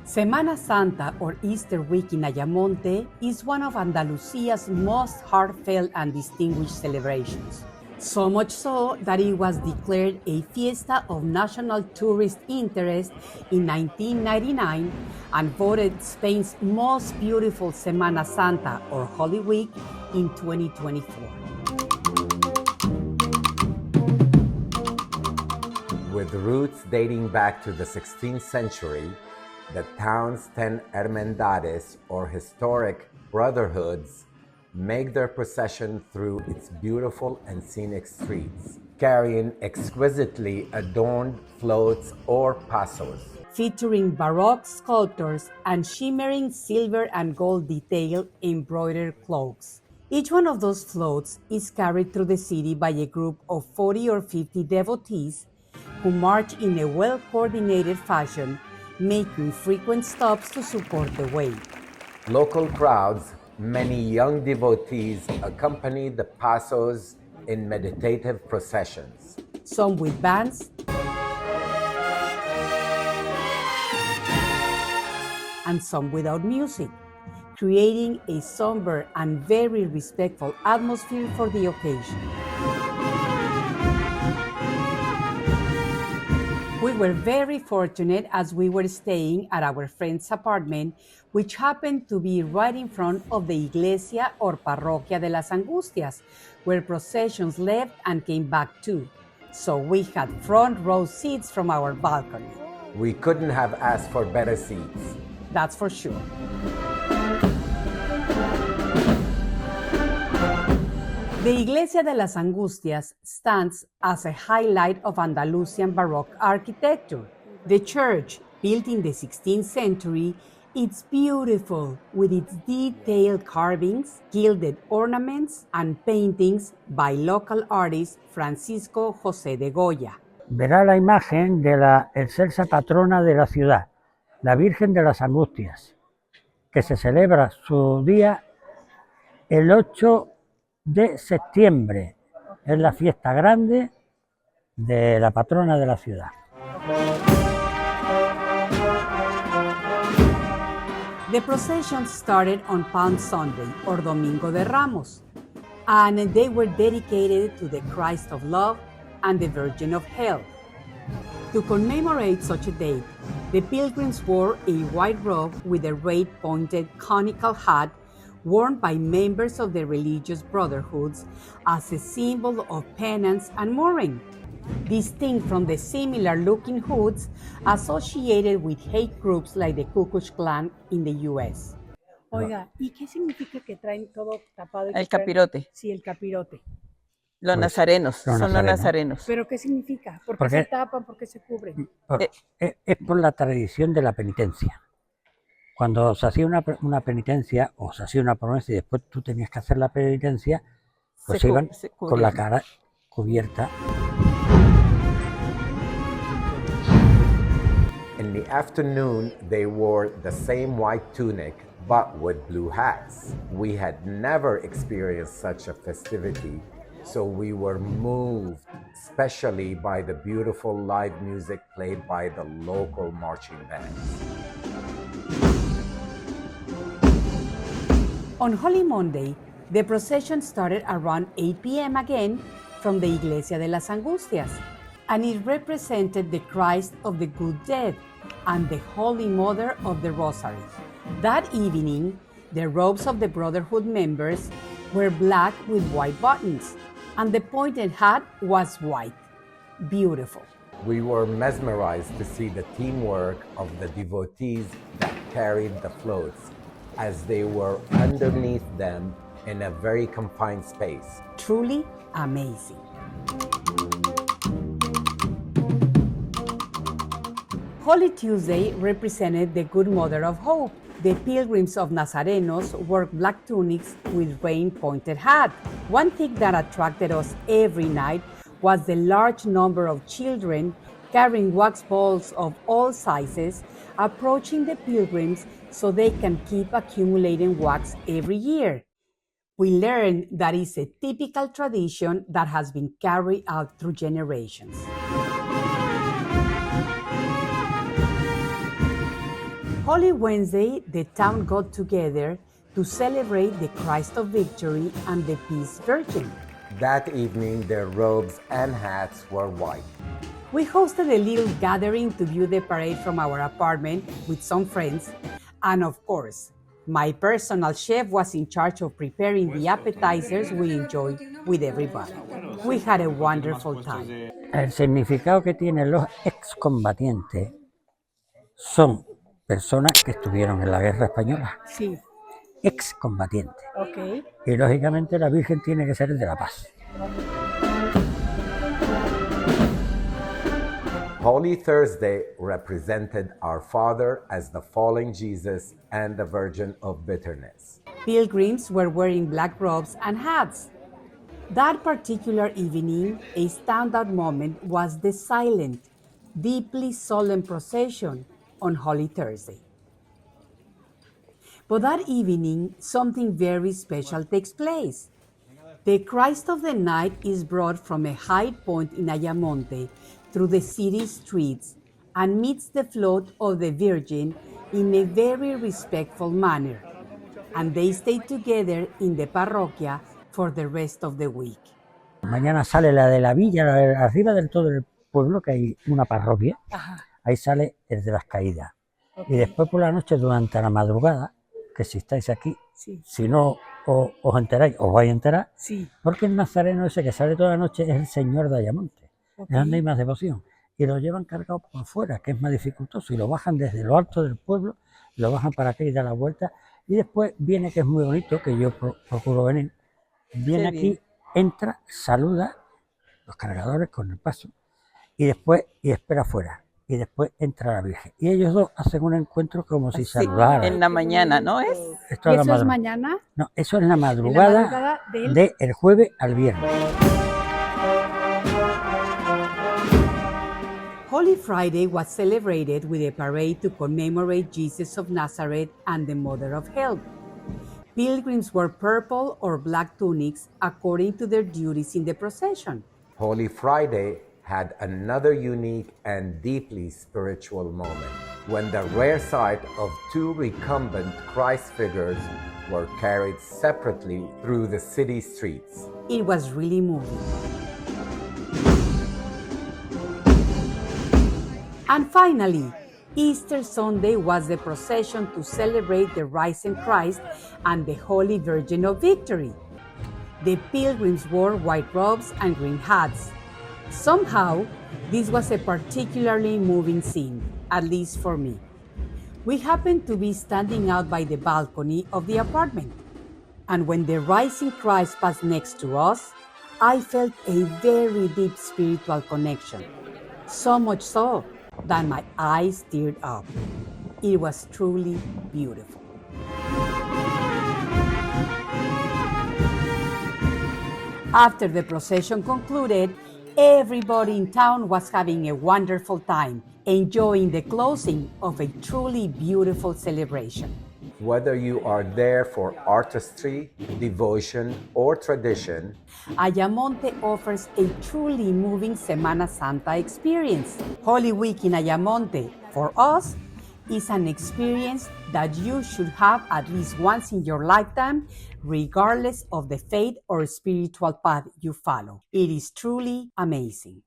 Semana Santa, or Easter week in Ayamonte, is one of Andalusia's most heartfelt and distinguished celebrations. So much so that it was declared a Fiesta of National Tourist Interest in 1999 and voted Spain's most beautiful Semana Santa, or Holy Week, in 2024. With roots dating back to the 16th century, the town's 10 hermandades, or historic brotherhoods, make their procession through its beautiful and scenic streets, carrying exquisitely adorned floats or pasos. Featuring Baroque sculptures and shimmering silver and gold detailed embroidered cloaks. Each one of those floats is carried through the city by a group of 40 or 50 devotees who march in a well-coordinated fashion, making frequent stops to support the way. Local crowds, many young devotees, accompany the pasos in meditative processions. Some with bands, and some without music, creating a somber and very respectful atmosphere for the occasion. We were very fortunate as we were staying at our friend's apartment, which happened to be right in front of the Iglesia or Parroquia de las Angustias, where processions left and came back too. So we had front row seats from our balcony. We couldn't have asked for better seats. That's for sure. The Iglesia de las Angustias stands as a highlight of Andalusian Baroque architecture. The church, built in the 16th century, it's beautiful with its detailed carvings, gilded ornaments, and paintings by local artist Francisco José de Goya. Verá la imagen de la excelsa patrona de la ciudad, la Virgen de las Angustias, que se celebra su día el 8 de septiembre. Es la fiesta grande de la patrona de la ciudad. The procession started on Palm Sunday, or Domingo de Ramos, and they were dedicated to the Christ of Love and the Virgin of Health. To commemorate such a date, the pilgrims wore a white robe with a red-pointed conical hat worn by members of the religious brotherhoods as a symbol of penance and mourning, distinct from the similar-looking hoods associated with hate groups like the Ku Klux Klan in the U.S. Oiga, ¿y qué significa que traen todo tapado? El capirote. Sí, el capirote. Los nazarenos, son los nazarenos. ¿Pero qué significa? ¿Por qué se tapan? ¿Por qué se cubren? Es por la tradición de la penitencia. Cuando se hacía una penitencia o se hacía una promesa y después tú tenías que hacer la penitencia, pues se iban con la cara cubierta. In the afternoon, they wore the same white tunic, but with blue hats. We had never experienced such a festivity, so we were moved, especially by the beautiful live music played by the local marching bands. On Holy Monday, the procession started around 8 p.m. again from the Iglesia de las Angustias, and it represented the Christ of the Good Dead and the Holy Mother of the Rosary. That evening, the robes of the Brotherhood members were black with white buttons, and the pointed hat was white. Beautiful. We were mesmerized to see the teamwork of the devotees that carried the floats, as they were underneath them in a very confined space. Truly amazing. Holy Tuesday represented the Good Mother of Hope. The pilgrims of Nazarenos wore black tunics with rain-pointed hats. One thing that attracted us every night was the large number of children carrying wax balls of all sizes, approaching the pilgrims so they can keep accumulating wax every year. We learned that it's a typical tradition that has been carried out through generations. Holy Wednesday, the town got together to celebrate the Christ of Victory and the Peace Virgin. That evening, their robes and hats were white. We hosted a little gathering to view the parade from our apartment with some friends, and of course, my personal chef was in charge of preparing the appetizers we enjoyed with everybody. We had a wonderful time. El significado que tienen los excombatientes son personas que estuvieron en la guerra española. Sí. Excombatientes. Okay. Y lógicamente la Virgen tiene que ser de la paz. Holy Thursday represented our Father as the falling Jesus and the Virgin of Bitterness. Pilgrims were wearing black robes and hats. That particular evening, a standout moment was the silent, deeply solemn procession on Holy Thursday. But that evening, something very special takes place. The Christ of the night is brought from a high point in Ayamonte through the city streets and meets the float of the Virgin in a very respectful manner, and they stay together in the parroquia for the rest of the week. Mañana sale la de la villa, la de arriba del todo el pueblo, que hay una parroquia. Ajá. Ahí sale el de las caídas. Okay. Y después por la noche, durante la madrugada, que si estáis aquí, Sí. si no os enteráis, os vais a enterar, Sí. porque el nazareno ese que sale toda la noche es el señor de Ayamonte. Okay. Es donde hay más devoción. Y lo llevan cargado por fuera, que es más dificultoso, y lo bajan desde lo alto del pueblo, lo bajan para acá y da la vuelta. Y después viene, que es muy bonito, que yo procuro venir, viene Qué aquí, bien. entra, saluda los cargadores con el paso, y después espera afuera. Y después entra la Virgen. Y ellos dos hacen un encuentro como si Sí, saludaran. en la mañana, ¿no es? Esto ¿Y es la eso es madrugada. mañana? No, eso es la madrugada del jueves al viernes. Holy Friday was celebrated with a parade to commemorate Jesus of Nazareth and the Mother of Help. Pilgrims wore purple or black tunics according to their duties in the procession. Holy Friday had another unique and deeply spiritual moment when the rare sight of two recumbent Christ figures were carried separately through the city streets. It was really moving. And finally, Easter Sunday was the procession to celebrate the risen Christ and the Holy Virgin of Victory. The pilgrims wore white robes and green hats. Somehow, this was a particularly moving scene, at least for me. We happened to be standing out by the balcony of the apartment, and when the rising Christ passed next to us, I felt a very deep spiritual connection, so much so that my eyes teared up. It was truly beautiful. After the procession concluded, everybody in town was having a wonderful time, enjoying the closing of a truly beautiful celebration. Whether you are there for artistry, devotion, or tradition, Ayamonte offers a truly moving Semana Santa experience. Holy Week in Ayamonte, for us, is an experience that you should have at least once in your lifetime, regardless of the faith or spiritual path you follow. It is truly amazing.